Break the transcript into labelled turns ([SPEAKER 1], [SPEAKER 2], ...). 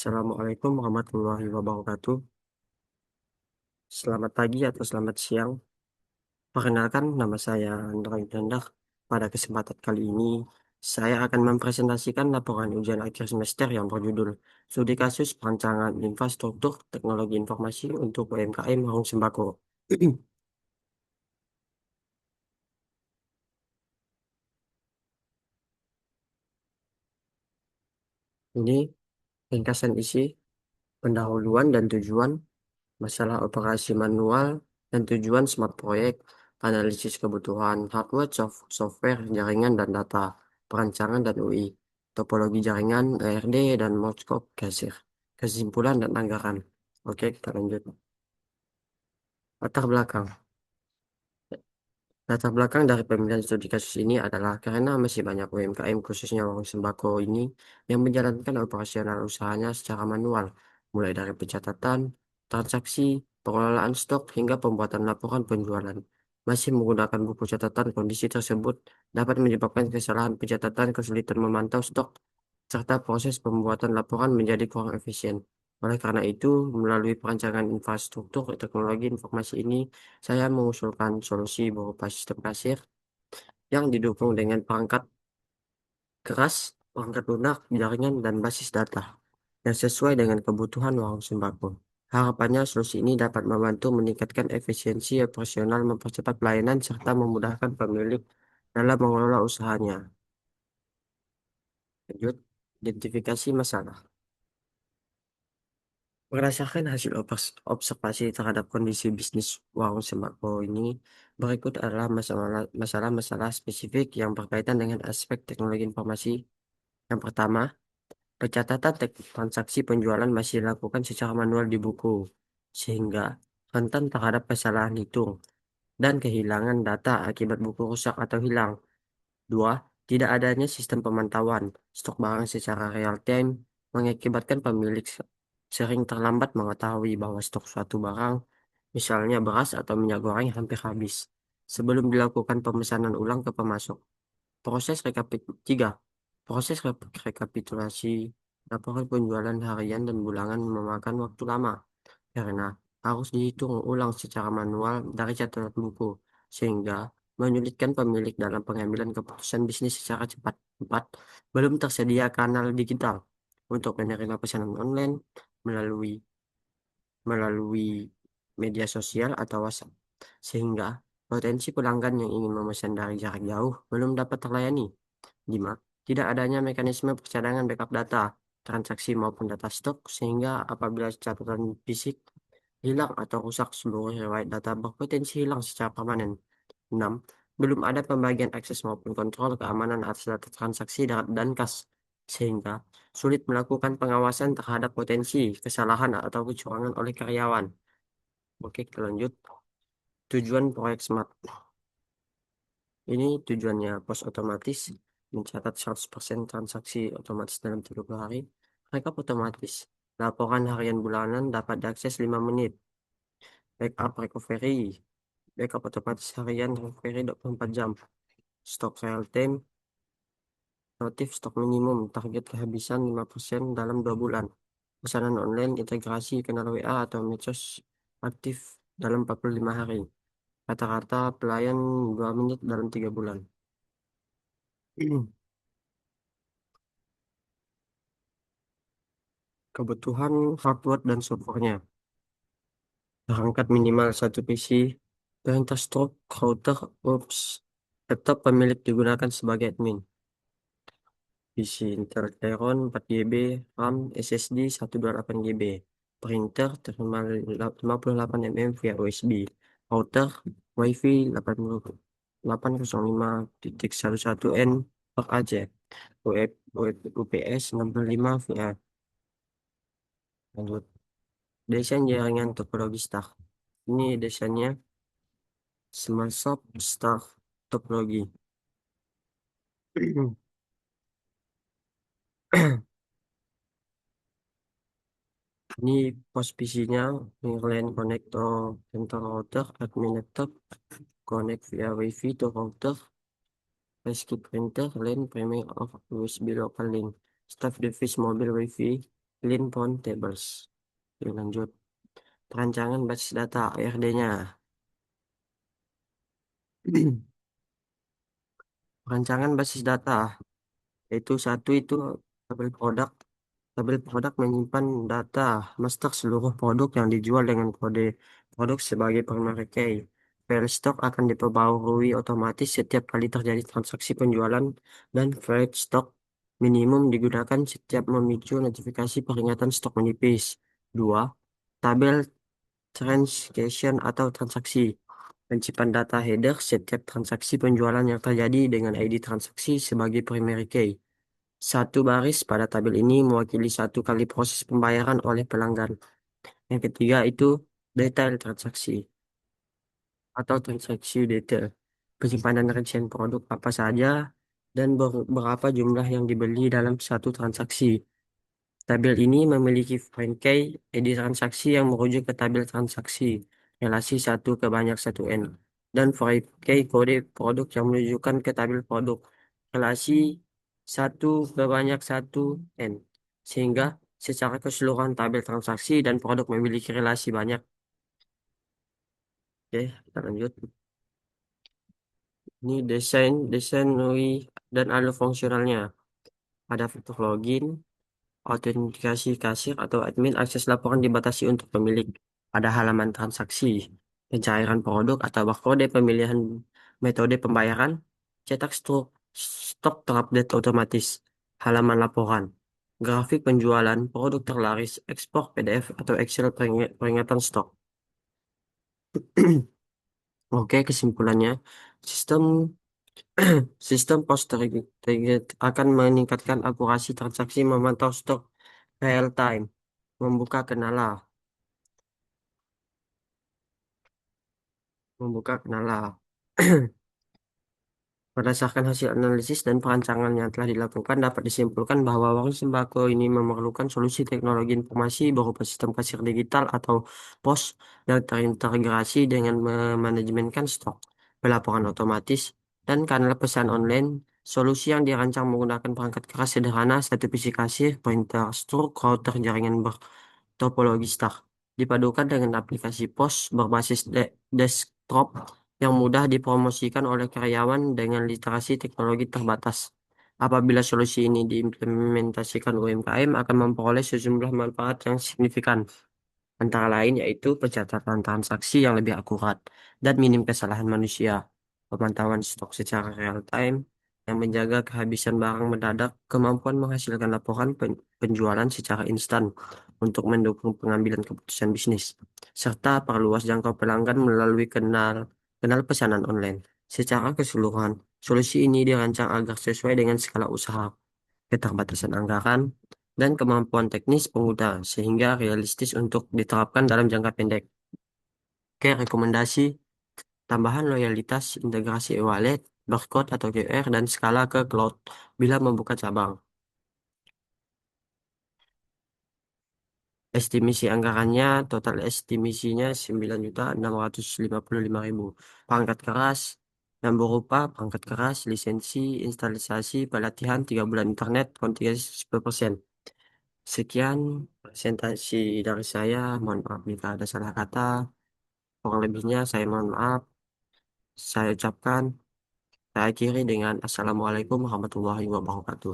[SPEAKER 1] Assalamualaikum warahmatullahi wabarakatuh. Selamat pagi atau selamat siang. Perkenalkan, nama saya Andra Yudandak. Pada kesempatan kali ini, saya akan mempresentasikan laporan ujian akhir semester yang berjudul Studi Kasus Perancangan Infrastruktur Teknologi Informasi untuk UMKM Warung Sembako. Ini ringkasan isi, pendahuluan dan tujuan, masalah operasi manual dan tujuan smart proyek, analisis kebutuhan hardware, software, jaringan dan data, perancangan dan UI, topologi jaringan, ERD dan Morse kasir, kesimpulan dan anggaran. Oke, kita lanjut. Latar belakang. Latar belakang dari pemilihan studi kasus ini adalah karena masih banyak UMKM khususnya warung sembako ini yang menjalankan operasional usahanya secara manual, mulai dari pencatatan, transaksi, pengelolaan stok hingga pembuatan laporan penjualan. Masih menggunakan buku catatan, kondisi tersebut dapat menyebabkan kesalahan pencatatan, kesulitan memantau stok, serta proses pembuatan laporan menjadi kurang efisien. Oleh karena itu, melalui perancangan infrastruktur teknologi informasi ini, saya mengusulkan solusi berupa sistem kasir yang didukung dengan perangkat keras, perangkat lunak, jaringan, dan basis data yang sesuai dengan kebutuhan warung sembako. Harapannya solusi ini dapat membantu meningkatkan efisiensi operasional, mempercepat pelayanan, serta memudahkan pemilik dalam mengelola usahanya. Lanjut, identifikasi masalah. Berdasarkan hasil observasi terhadap kondisi bisnis warung sembako ini, berikut adalah masalah-masalah spesifik yang berkaitan dengan aspek teknologi informasi. Yang pertama, pencatatan transaksi penjualan masih dilakukan secara manual di buku, sehingga rentan terhadap kesalahan hitung dan kehilangan data akibat buku rusak atau hilang. Dua, tidak adanya sistem pemantauan stok barang secara real time mengakibatkan pemilik sering terlambat mengetahui bahwa stok suatu barang, misalnya beras atau minyak goreng, hampir habis sebelum dilakukan pemesanan ulang ke pemasok. Tiga, proses rekapitulasi laporan penjualan harian dan bulanan memakan waktu lama karena harus dihitung ulang secara manual dari catatan buku, sehingga menyulitkan pemilik dalam pengambilan keputusan bisnis secara cepat. Empat, belum tersedia kanal digital untuk menerima pesanan online melalui melalui media sosial atau WhatsApp, sehingga potensi pelanggan yang ingin memesan dari jarak jauh belum dapat terlayani. 5. Tidak adanya mekanisme percadangan backup data, transaksi maupun data stok, sehingga apabila catatan fisik hilang atau rusak, seluruh riwayat data berpotensi hilang secara permanen. 6. Belum ada pembagian akses maupun kontrol keamanan atas data transaksi dan kas, sehingga sulit melakukan pengawasan terhadap potensi kesalahan atau kecurangan oleh karyawan. Oke, kita lanjut. Tujuan proyek Smart. Ini tujuannya pos otomatis, mencatat 100% transaksi otomatis dalam 30 hari. Rekap otomatis. Laporan harian bulanan dapat diakses 5 menit. Backup recovery. Backup otomatis harian recovery 24 jam. Stok real time. Notif stok minimum. Target kehabisan 5% dalam 2 bulan. Pesanan online integrasi kanal WA atau medsos aktif dalam 45 hari. Rata-rata pelayan 2 menit dalam 3 bulan. Kebutuhan hardware dan softwarenya. Perangkat minimal satu PC, printer stroke, router, UPS, laptop pemilik digunakan sebagai admin. PC Intel Xeon 4 GB, RAM, SSD 128 GB, printer terminal 58 mm via USB, router, WiFi 808.05.11n per AC, UPS 65 via. Lanjut. Desain jaringan topologi stack. Ini desainnya Smart Stack Topologi. Ini pos PC-nya, LAN connector, printer router, admin laptop, connect via WiFi to router, rescue printer, LAN primary of USB local link, staff device mobil WiFi, Clean Phone Tables. Oke, lanjut. Perancangan basis data ORD-nya. Perancangan basis data, yaitu satu itu tabel produk. Tabel produk menyimpan data master seluruh produk yang dijual dengan kode produk sebagai primary key. File stok akan diperbarui otomatis setiap kali terjadi transaksi penjualan dan file stok minimum digunakan setiap memicu notifikasi peringatan stok menipis. Dua, tabel transaction atau transaksi. Penyimpan data header setiap transaksi penjualan yang terjadi dengan ID transaksi sebagai primary key. Satu baris pada tabel ini mewakili satu kali proses pembayaran oleh pelanggan. Yang ketiga itu detail transaksi atau transaksi detail. Penyimpanan rincian produk apa saja dan berapa jumlah yang dibeli dalam satu transaksi. Tabel ini memiliki find key, ID transaksi yang merujuk ke tabel transaksi, relasi satu ke banyak satu n, dan find key kode produk yang menunjukkan ke tabel produk, relasi satu ke banyak satu n. Sehingga secara keseluruhan tabel transaksi dan produk memiliki relasi banyak. Oke, kita lanjut. Ini desain UI dan alur fungsionalnya. Ada fitur login, autentikasi kasir atau admin, akses laporan dibatasi untuk pemilik. Ada halaman transaksi, pencairan produk atau barcode, pemilihan metode pembayaran, cetak stok terupdate otomatis, halaman laporan, grafik penjualan, produk terlaris, ekspor PDF atau Excel peringatan stok. Oke, kesimpulannya, sistem sistem post target akan meningkatkan akurasi transaksi, memantau stok real time, membuka kendala, membuka kendala. Berdasarkan hasil analisis dan perancangan yang telah dilakukan, dapat disimpulkan bahwa warung sembako ini memerlukan solusi teknologi informasi berupa sistem kasir digital atau POS yang terintegrasi dengan memanajemenkan stok, pelaporan otomatis, dan kanal pesan online. Solusi yang dirancang menggunakan perangkat keras sederhana, satu PC kasir, printer, struk, router, jaringan bertopologi star, dipadukan dengan aplikasi POS berbasis desktop yang mudah dipromosikan oleh karyawan dengan literasi teknologi terbatas. Apabila solusi ini diimplementasikan, UMKM akan memperoleh sejumlah manfaat yang signifikan, antara lain yaitu pencatatan transaksi yang lebih akurat dan minim kesalahan manusia, pemantauan stok secara real time yang menjaga kehabisan barang mendadak, kemampuan menghasilkan laporan penjualan secara instan untuk mendukung pengambilan keputusan bisnis, serta perluas jangkau pelanggan melalui kenal pesanan online. Secara keseluruhan, solusi ini dirancang agar sesuai dengan skala usaha, keterbatasan anggaran, dan kemampuan teknis pengguna sehingga realistis untuk diterapkan dalam jangka pendek. Oke, rekomendasi tambahan loyalitas, integrasi e-wallet, barcode atau QR, dan skala ke cloud bila membuka cabang. Estimasi anggarannya, total estimasinya 9.655.000. Perangkat keras yang berupa perangkat keras, lisensi, instalisasi, pelatihan, 3 bulan internet, kontingent 10%. Sekian presentasi dari saya. Mohon maaf jika ada salah kata. Kurang lebihnya saya mohon maaf. Saya ucapkan, saya akhiri dengan Assalamualaikum warahmatullahi wabarakatuh.